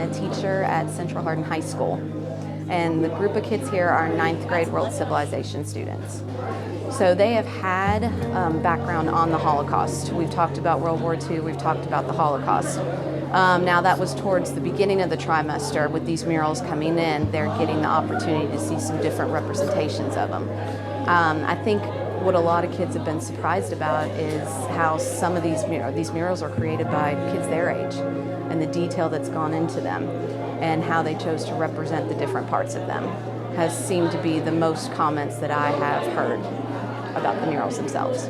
a teacher at Central Hardin High School. And the group of kids here are 9th grade World Civilization students. So they have had background on the Holocaust. We've talked about World War II, we've talked about the Holocaust. Now that was towards the beginning of the trimester. With these murals coming in, they're getting the opportunity to see some different representations of them. I think what a lot of kids have been surprised about is how some of these murals are created by kids their age, and the detail that's gone into them, and how they chose to represent the different parts of them has seemed to be the most comments that I have heard about the murals themselves.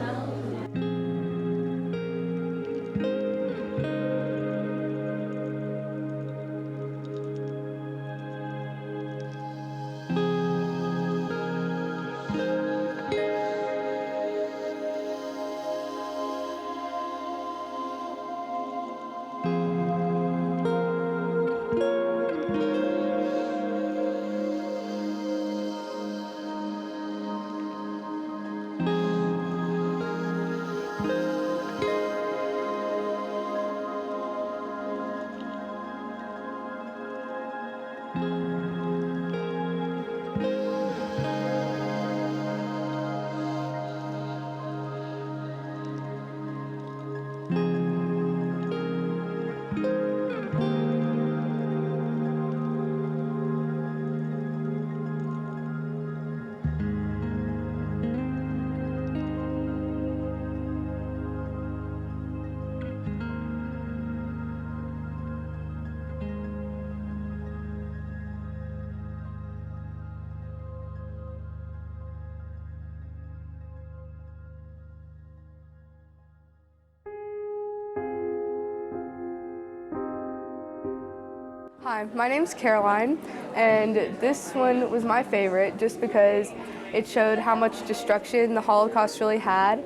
Hi, my name's Caroline, and this one was my favorite just because it showed how much destruction the Holocaust really had,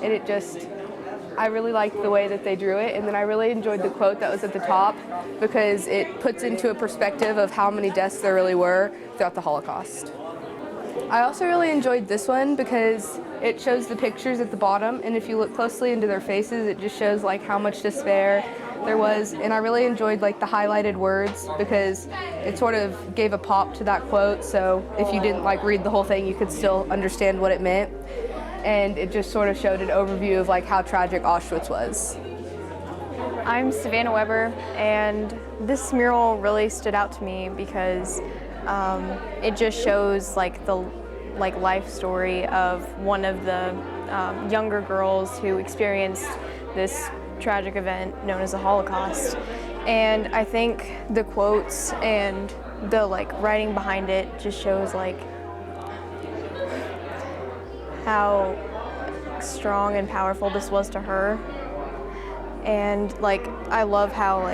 and I really liked the way that they drew it, and then I really enjoyed the quote that was at the top because it puts into a perspective of how many deaths there really were throughout the Holocaust. I also really enjoyed this one because it shows the pictures at the bottom, and if you look closely into their faces, it just shows like how much despair there was, and I really enjoyed like the highlighted words because it sort of gave a pop to that quote, so if you didn't like read the whole thing, you could still understand what it meant, and it just sort of showed an overview of like how tragic Auschwitz was. I'm Savannah Webber, and this mural really stood out to me because it just shows like the life story of one of the younger girls who experienced this tragic event known as the Holocaust. And I think the quotes and the writing behind it just shows how strong and powerful this was to her. And I love how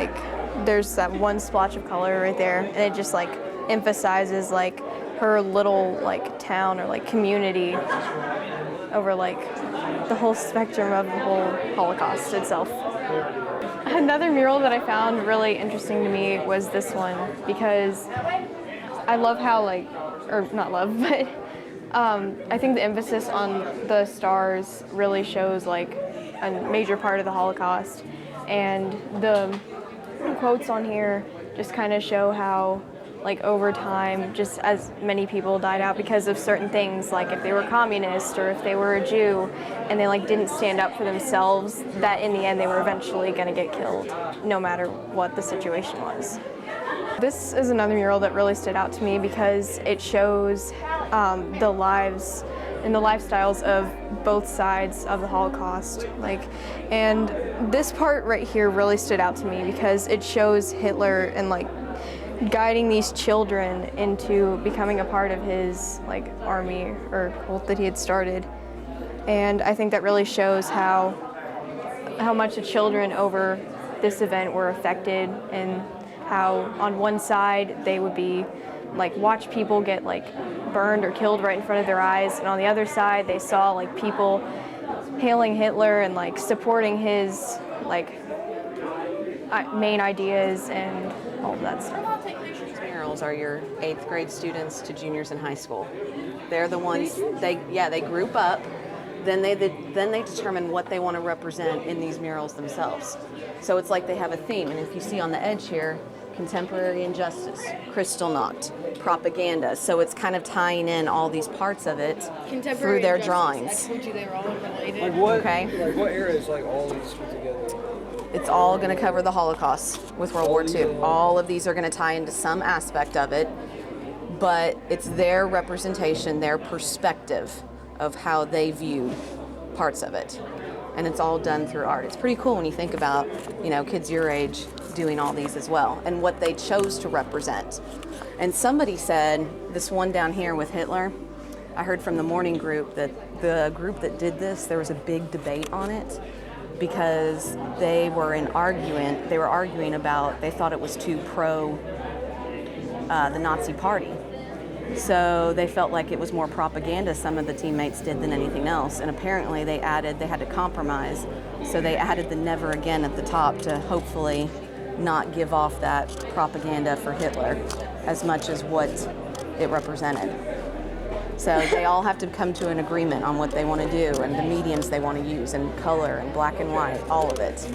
there's that one splotch of color right there, and it just emphasizes her little town or community over the whole spectrum of the whole Holocaust itself. Another mural that I found really interesting to me was this one because I love how or not love, but I think the emphasis on the stars really shows a major part of the Holocaust, and the quotes on here just kind of show how over time, just as many people died out because of certain things, if they were communist or if they were a Jew and they didn't stand up for themselves, that in the end they were eventually going to get killed no matter what the situation was. This is another mural that really stood out to me because it shows the lives and the lifestyles of both sides of the Holocaust. And this part right here really stood out to me because it shows Hitler and guiding these children into becoming a part of his army or cult that he had started. And I think that really shows how much the children over this event were affected, and how on one side they would be watch people get burned or killed right in front of their eyes, and on the other side they saw people hailing Hitler and supporting his main ideas and all of that stuff. These murals are your 8th grade students to juniors in high school. They're the ones, they group up, then they determine what they want to represent in these murals themselves. So it's they have a theme, and if you see on the edge here, contemporary injustice, Kristallnacht, propaganda. So it's kind of tying in all these parts of it through their drawings. I told you they were all related. Like what? Okay. Like what era is like all these put together? It's all going to cover the Holocaust with World War II. All of these are going to tie into some aspect of it, but it's their representation, their perspective of how they view parts of it. And it's all done through art. It's pretty cool when you think about, kids your age doing all these as well and what they chose to represent. And somebody said, this one down here with Hitler, I heard from the morning group that the group that did this, there was a big debate on it because they were arguing about, they thought it was too pro the Nazi party. So they felt like it was more propaganda some of the teammates did than anything else. And apparently they had to compromise. So they added the never again at the top to hopefully not give off that propaganda for Hitler as much as what it represented. So they all have to come to an agreement on what they want to do and the mediums they want to use and color and black and white, all of it.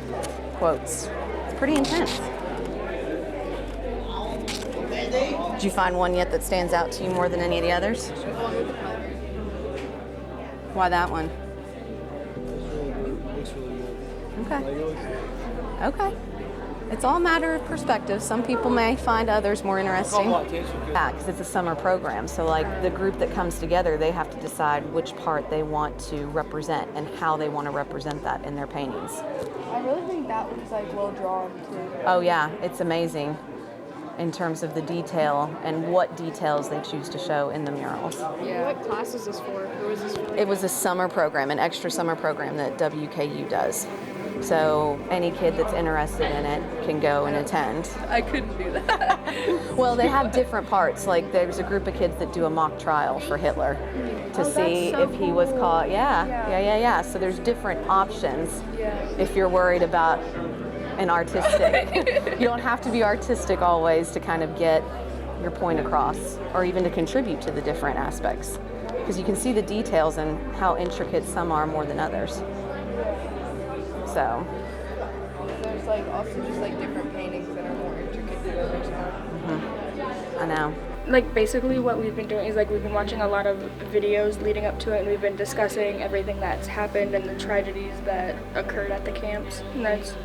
Quotes. It's pretty intense. Did you find one yet that stands out to you more than any of the others? Why that one? Okay. It's all a matter of perspective. Some people may find others more interesting. Yeah, because it's a summer program. So like the group that comes together, they have to decide which part they want to represent and how they want to represent that in their paintings. I really think that one's like well drawn too. Oh yeah, it's amazing in terms of the detail and what details they choose to show in the murals. Yeah. What class is this for? Who is this for? It was a summer program, an extra summer program that WKU does. So any kid that's interested in it can go and attend. I couldn't do that. Well, they have different parts. Like there's a group of kids that do a mock trial for Hitler to see if he was caught. Yeah. So there's different options if you're worried about an artistic. You don't have to be artistic always to kind of get your point across or even to contribute to the different aspects. Because you can see the details and how intricate some are more than others. So. There's like also just like different paintings that are more intricate than others. I know. Like basically what we've been doing is like we've been watching a lot of videos leading up to it and we've been discussing everything that's happened and the tragedies that occurred at the camps, and that's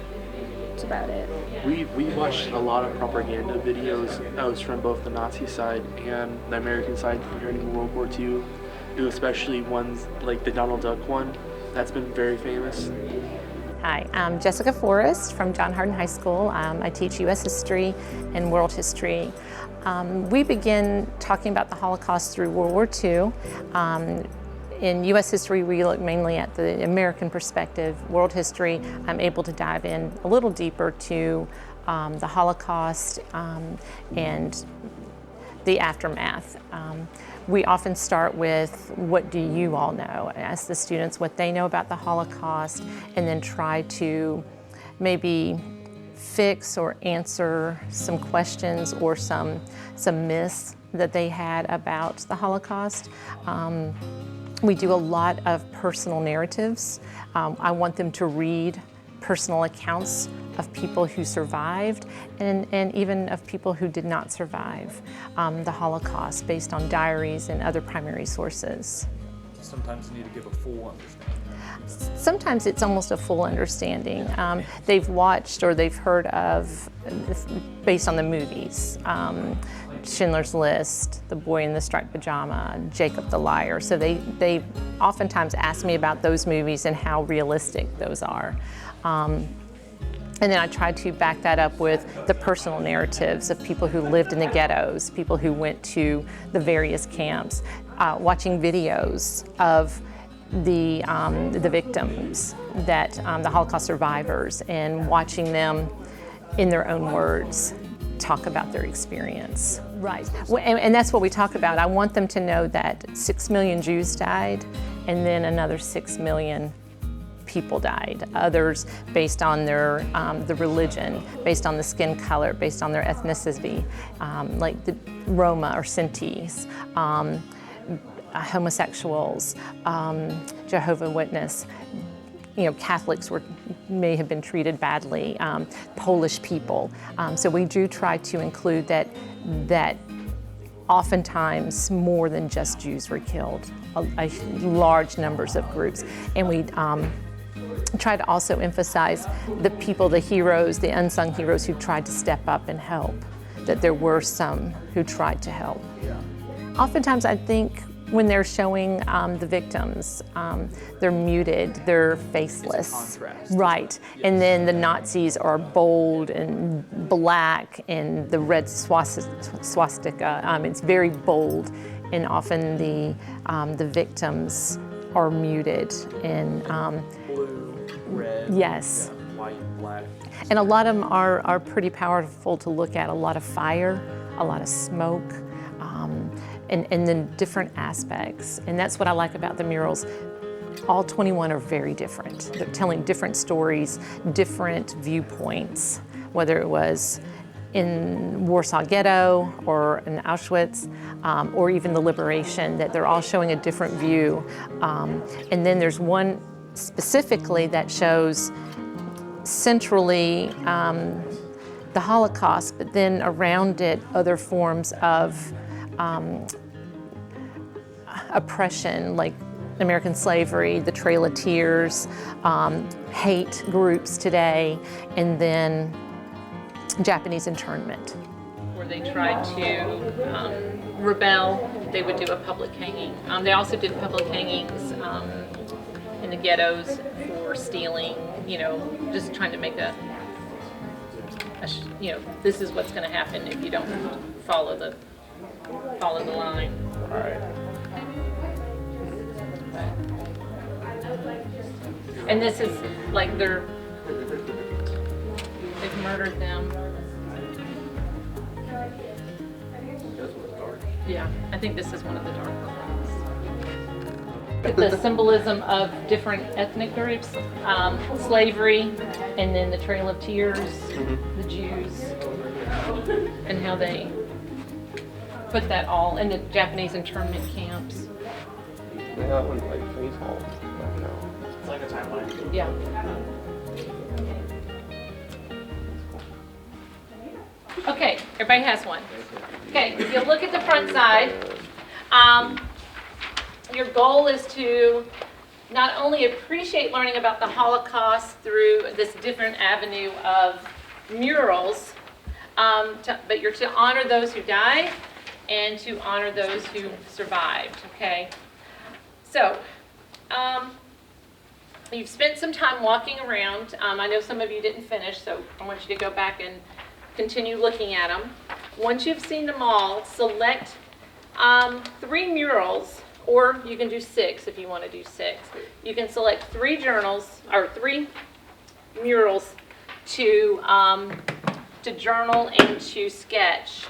about it. We watched a lot of propaganda videos that was from both the Nazi side and the American side during World War II, especially ones like the Donald Duck one. That's been very famous. Hi, I'm Jessica Forrest from John Hardin High School. I teach U.S. history and world history. We begin talking about the Holocaust through World War II. In U.S. history, we look mainly at the American perspective. World history, I'm able to dive in a little deeper to the Holocaust and the aftermath. We often start with, what do you all know? I ask the students what they know about the Holocaust and then try to maybe fix or answer some questions or some myths that they had about the Holocaust. We do a lot of personal narratives. I want them to read personal accounts of people who survived and even of people who did not survive the Holocaust based on diaries and other primary sources. Sometimes you need to give a full understanding. Sometimes it's almost a full understanding. They've watched or they've heard of, based on the movies, Schindler's List, The Boy in the Striped Pajama, Jacob the Liar. So they oftentimes ask me about those movies and how realistic those are. And then I try to back that up with the personal narratives of people who lived in the ghettos, people who went to the various camps, watching videos of the victims, that the Holocaust survivors, and watching them in their own words talk about their experience. Right, and that's what we talk about. I want them to know that 6 million Jews died, and then another 6 million people died. Others based on their the religion, based on the skin color, based on their ethnicity, like the Roma or Sintis, homosexuals, Jehovah's Witness. Catholics may have been treated badly, Polish people. So we do try to include that oftentimes more than just Jews were killed, large numbers of groups. And we try to also emphasize the people, the heroes, the unsung heroes who tried to step up and help, that there were some who tried to help. Oftentimes I think when they're showing the victims, they're muted, they're faceless. It's a contrast. Right, and then the Nazis are bold and black, and the red swastika, it's very bold, and often the victims are muted and Blue, red, yes. yeah, white, black. And a lot of them are pretty powerful to look at. A lot of fire, a lot of smoke, and then different aspects. And that's what I like about the murals. All 21 are very different. They're telling different stories, different viewpoints, whether it was in Warsaw Ghetto or in Auschwitz, or even the liberation, that they're all showing a different view. And then there's one specifically that shows centrally the Holocaust, but then around it other forms of oppression, like American slavery, the Trail of Tears, hate groups today, and then Japanese internment. Where they tried to rebel, they would do a public hanging. They also did public hangings in the ghettos for stealing, just trying to make this is what's going to happen if you don't follow the line. All right. And this is like they've murdered them. Yeah, I think this is one of the darker ones. The symbolism of different ethnic groups, slavery, and then the Trail of Tears, the Jews, and how they put that all in the Japanese internment camps. They got one like face hall. It's like a timeline. Yeah. Okay, everybody has one. Okay, if you look at the front side, your goal is to not only appreciate learning about the Holocaust through this different avenue of murals, but you're to honor those who died and to honor those who survived, okay? So, you've spent some time walking around. I know some of you didn't finish, so I want you to go back and continue looking at them. Once you've seen them all, select 3 murals, or you can do 6 if you want to do 6. You can select 3 journals, or 3 murals to journal and to sketch.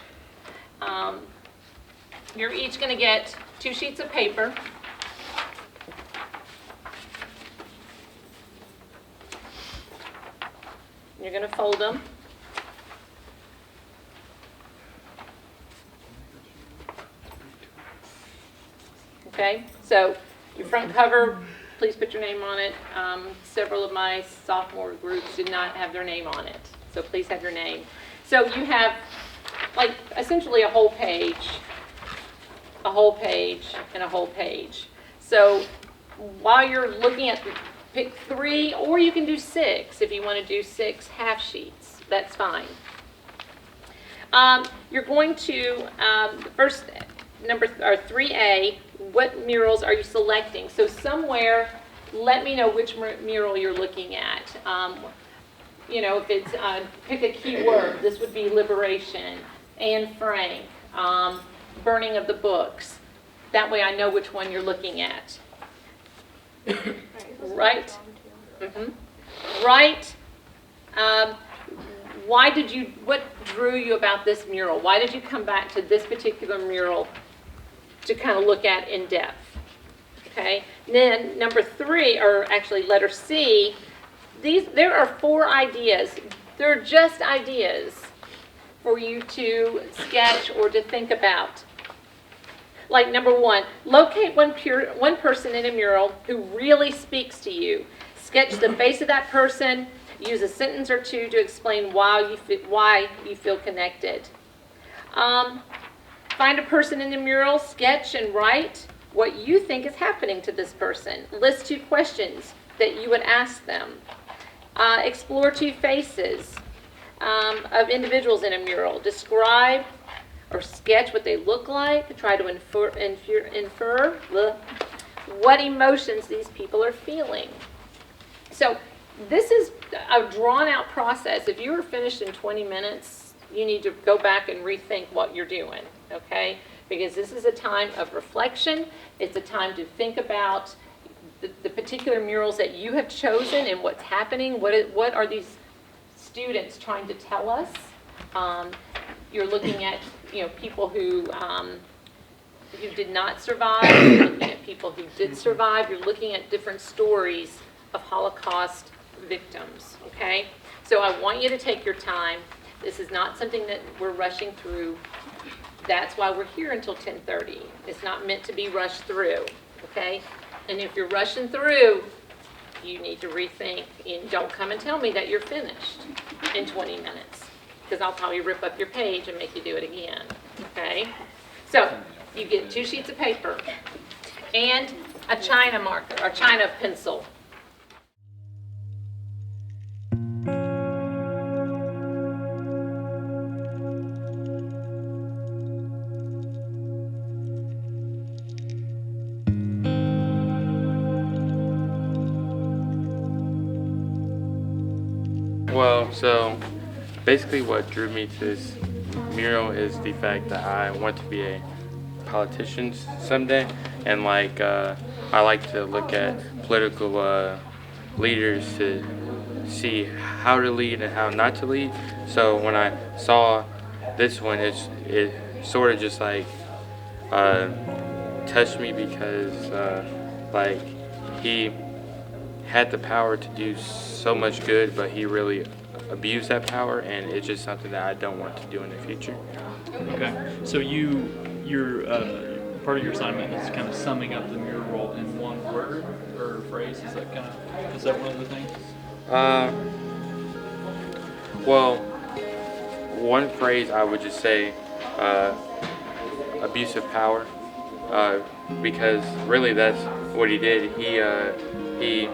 You're each going to get 2 sheets of paper. You're going to fold them. Okay, so your front cover, please put your name on it. Several of my sophomore groups did not have their name on it, so please have your name. So you have like essentially a whole page, and a whole page. So while you're looking at pick 3, or you can do 6 if you want to do 6 half sheets. That's fine. You're going to the first number 3A. What murals are you selecting? So somewhere, let me know which mural you're looking at. If it's pick a key word. This would be liberation, Anne Frank, burning of the books. That way, I know which one you're looking at. Right? Mm-hmm. Right. What drew you about this mural? Why did you come back to this particular mural to kind of look at in depth? Okay. And then number 3, or actually letter C, there are 4 ideas. They're just ideas for you to sketch or to think about. Like number 1, locate one person in a mural who really speaks to you. Sketch the face of that person. Use a sentence or two to explain why you feel connected. Find a person in the mural, sketch and write what you think is happening to this person. List 2 questions that you would ask them. Explore 2 faces of individuals in a mural. Describe or sketch what they look like. Try to infer what emotions these people are feeling. So this is a drawn-out process. If you were finished in 20 minutes, you need to go back and rethink what you're doing, okay? Because this is a time of reflection. It's a time to think about the particular murals that you have chosen and what's happening. What are these students trying to tell us? You're looking at, people who did not survive. You're looking at people who did survive. You're looking at different stories of Holocaust victims, okay? So I want you to take your time. This is not something that we're rushing through. That's why we're here until 10:30. It's not meant to be rushed through, okay? And if you're rushing through, you need to rethink, and don't come and tell me that you're finished in 20 minutes, because I'll probably rip up your page and make you do it again, okay? So you get 2 sheets of paper and a China marker, or China pencil. Well, so basically what drew me to this mural is the fact that I want to be a politician someday, and I like to look at political leaders to see how to lead and how not to lead. So when I saw this one, it sort of just touched me, because he had the power to do so much good, but he really abused that power, and it's just something that I don't want to do in the future. Okay, so your part of your assignment is kind of summing up the mural in one word or phrase. Is that one of the things? Well, one phrase I would just say abuse of power, because really that's what he did. He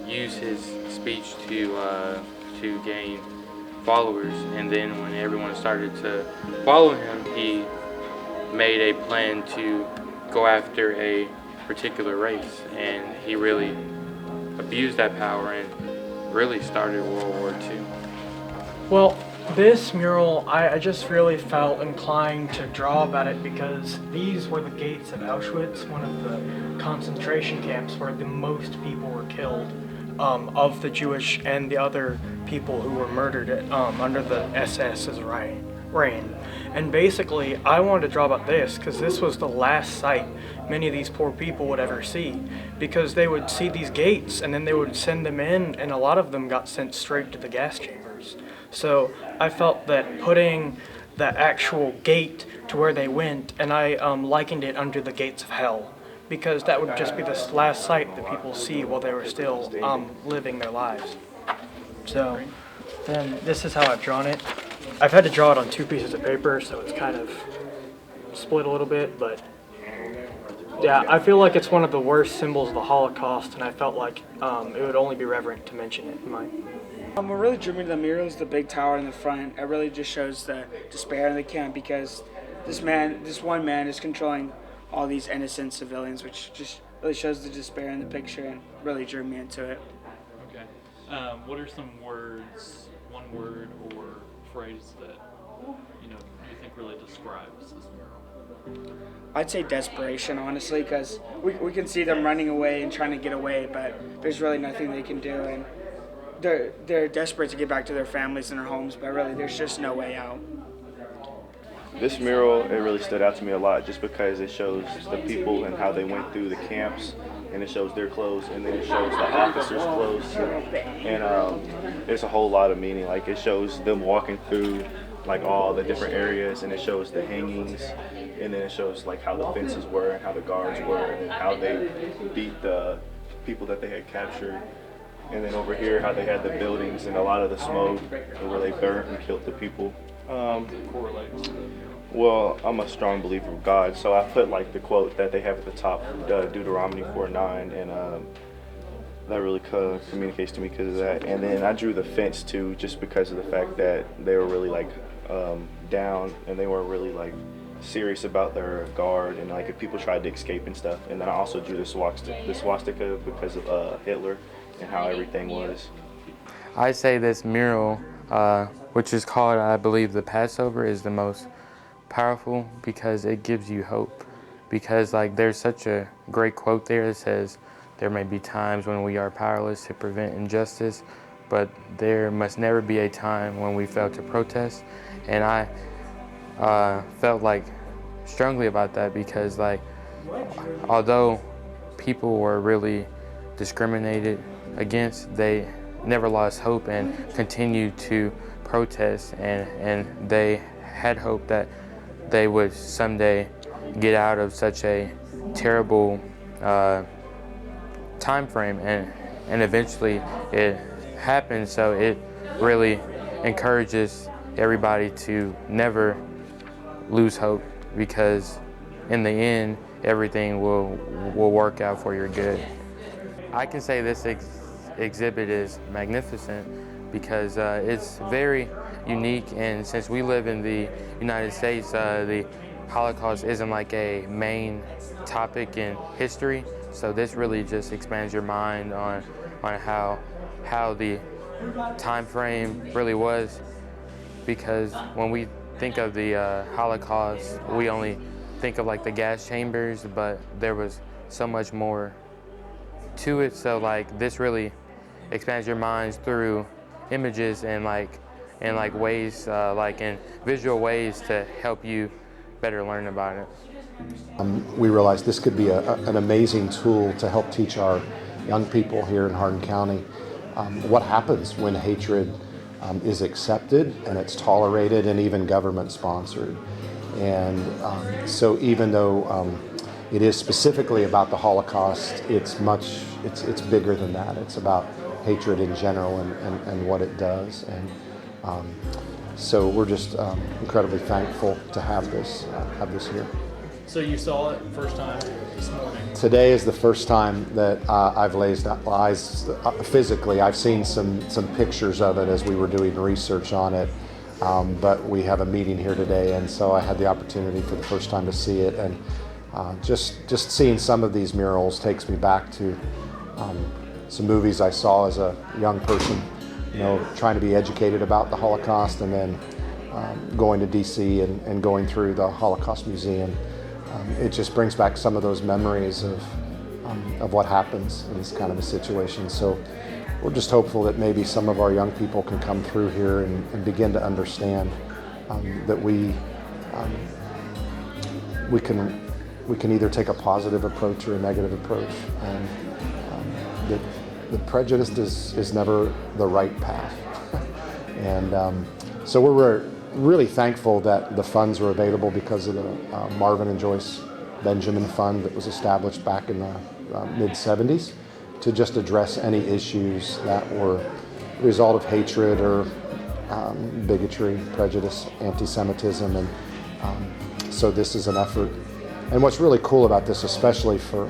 used his speech to gain followers, and then when everyone started to follow him, he made a plan to go after a particular race, and he really abused that power and really started World War II. Well, this mural, I just really felt inclined to draw about it, because these were the gates of Auschwitz, one of the concentration camps where the most people were killed, of the Jewish and the other people who were murdered under the SS's reign. And basically, I wanted to draw about this because this was the last sight many of these poor people would ever see, because they would see these gates and then they would send them in, and a lot of them got sent straight to the gas chambers. So I felt that putting the actual gate to where they went, and I likened it unto the gates of hell, because that would just be the last sight that people see while they were still living their lives. So then this is how I've drawn it. I've had to draw it on 2 pieces of paper, so it's kind of split a little bit, but yeah, I feel like it's one of the worst symbols of the Holocaust, and I felt like it would only be reverent to mention it in my... What really drew me to the mural is the big tower in the front. It really just shows the despair in the camp, because this one man is controlling all these innocent civilians, which just really shows the despair in the picture and really drew me into it. Okay. What are some words, one word or phrase that you think really describes this mural? I'd say desperation, honestly, because we can see them running away and trying to get away, but there's really nothing they can do, and they're desperate to get back to their families and their homes, but really there's just no way out. This mural, it really stood out to me a lot, just because it shows the people and how they went through the camps, and it shows their clothes, and then it shows the officers' clothes, and there's a whole lot of meaning. Like, it shows them walking through all the different areas, and it shows the hangings, and then it shows how the fences were and how the guards were and how they beat the people that they had captured. And then over here, how they had the buildings and a lot of the smoke where they burnt and killed the people. Well, I'm a strong believer of God, so I put like the quote that they have at the top, Deuteronomy 4:9, and that really communicates to me because of that. And then I drew the fence too, just because of the fact that they were really like down, and they weren't really like serious about their guard, and like if people tried to escape and stuff. And then I also drew the swastika because of Hitler and how everything was. I say this mural, which is called, I believe, the Passover, is the most powerful because it gives you hope. Because like there's such a great quote there that says, "There may be times when we are powerless to prevent injustice, but there must never be a time when we fail to protest." And I felt like strongly about that because like although people were really discriminated against, they never lost hope and continued to protest, and they had hope that they would someday get out of such a terrible time frame, and eventually it happened. So it really encourages everybody to never lose hope, because in the end everything will work out for your good. I can say this exhibit is magnificent because it's very unique, and since we live in the United States, the Holocaust isn't like a main topic in history, so this really just expands your mind on how the time frame really was, because when we think of the Holocaust, we only think of like the gas chambers, but there was so much more to it. So like this really expands your minds through images and ways, like in visual ways to help you better learn about it. We realized this could be an amazing tool to help teach our young people here in Hardin County what happens when hatred is accepted and it's tolerated and even government sponsored. And so even though it is specifically about the Holocaust, it's bigger than that. It's about hatred in general and what it does. And so we're just incredibly thankful to have this here. So you saw it first time this morning? Today is the first time that I've laid eyes physically. I've seen some pictures of it as we were doing research on it, but we have a meeting here today, and so I had the opportunity for the first time to see it. And just seeing some of these murals takes me back to some movies I saw as a young person, trying to be educated about the Holocaust, and then going to DC and going through the Holocaust Museum. It just brings back some of those memories of what happens in this kind of a situation. So we're just hopeful that maybe some of our young people can come through here and begin to understand that we can either take a positive approach or a negative approach, and that the prejudice is never the right path. And so we're really thankful that the funds were available because of the Marvin and Joyce Benjamin Fund that was established back in the mid-'70s to just address any issues that were the result of hatred or bigotry, prejudice, anti-Semitism. And so this is an effort. And what's really cool about this, especially for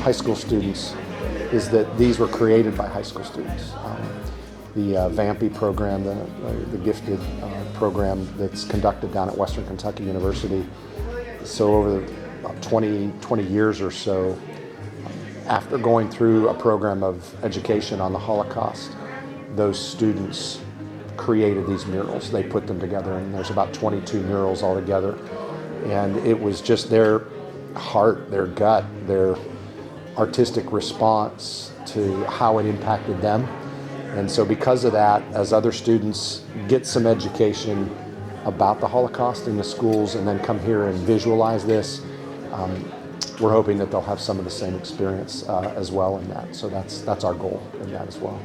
high school students, is that these were created by high school students. The VAMPI program, the gifted program that's conducted down at Western Kentucky University. So over about 20 years or so, after going through a program of education on the Holocaust, those students created these murals. They put them together, and there's about 22 murals altogether. And it was just their heart, their gut, their artistic response to how it impacted them. And so because of that, as other students get some education about the Holocaust in the schools and then come here and visualize this, we're hoping that they'll have some of the same experience as well in that. So that's our goal in that as well.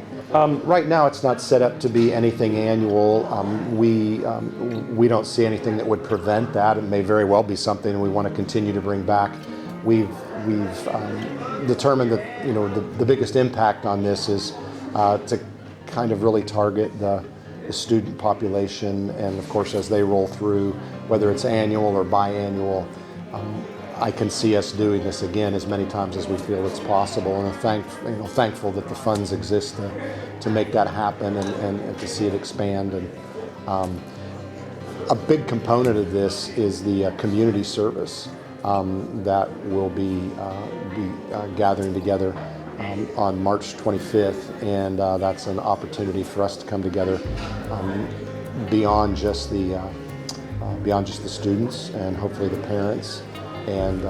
Right now it's not set up to be anything annual. We don't see anything that would prevent that. It may very well be something we want to continue to bring back. We've we've determined that the biggest impact on this is to kind of really target the student population, and of course as they roll through, whether it's annual or biannual, I can see us doing this again as many times as we feel it's possible, and I'm thankful that the funds exist to make that happen and to see it expand. And a big component of this is the community service that will be gathering together on March 25th, and that's an opportunity for us to come together beyond just the students, and hopefully the parents and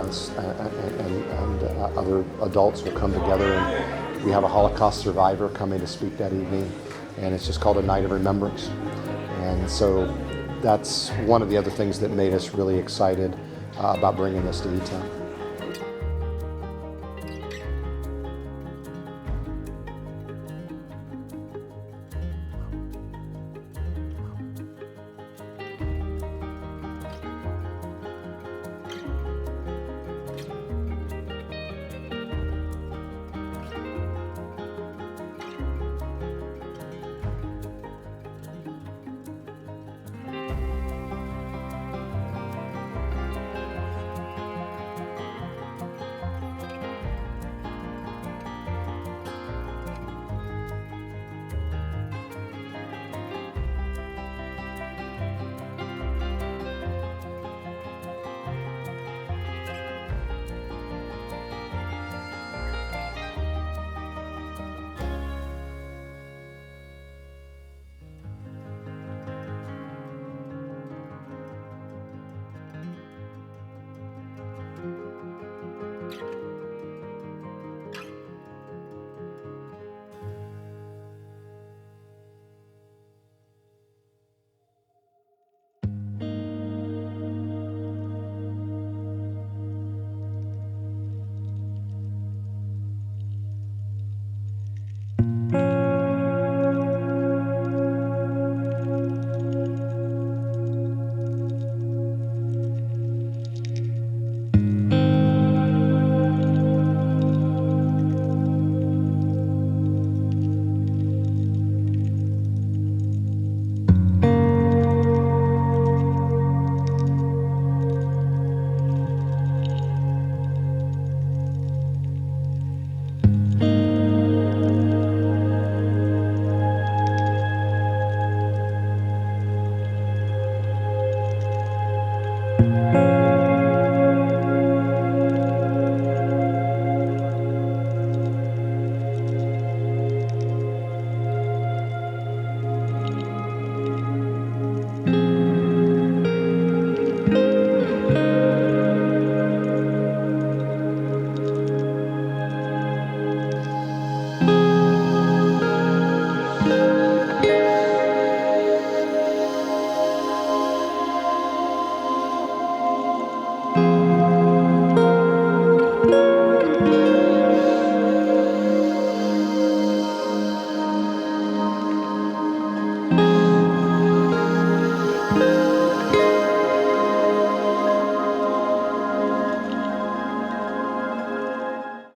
other adults will come together. And we have a Holocaust survivor coming to speak that evening, and it's just called a night of remembrance. And so that's one of the other things that made us really excited about bringing this to E-Town.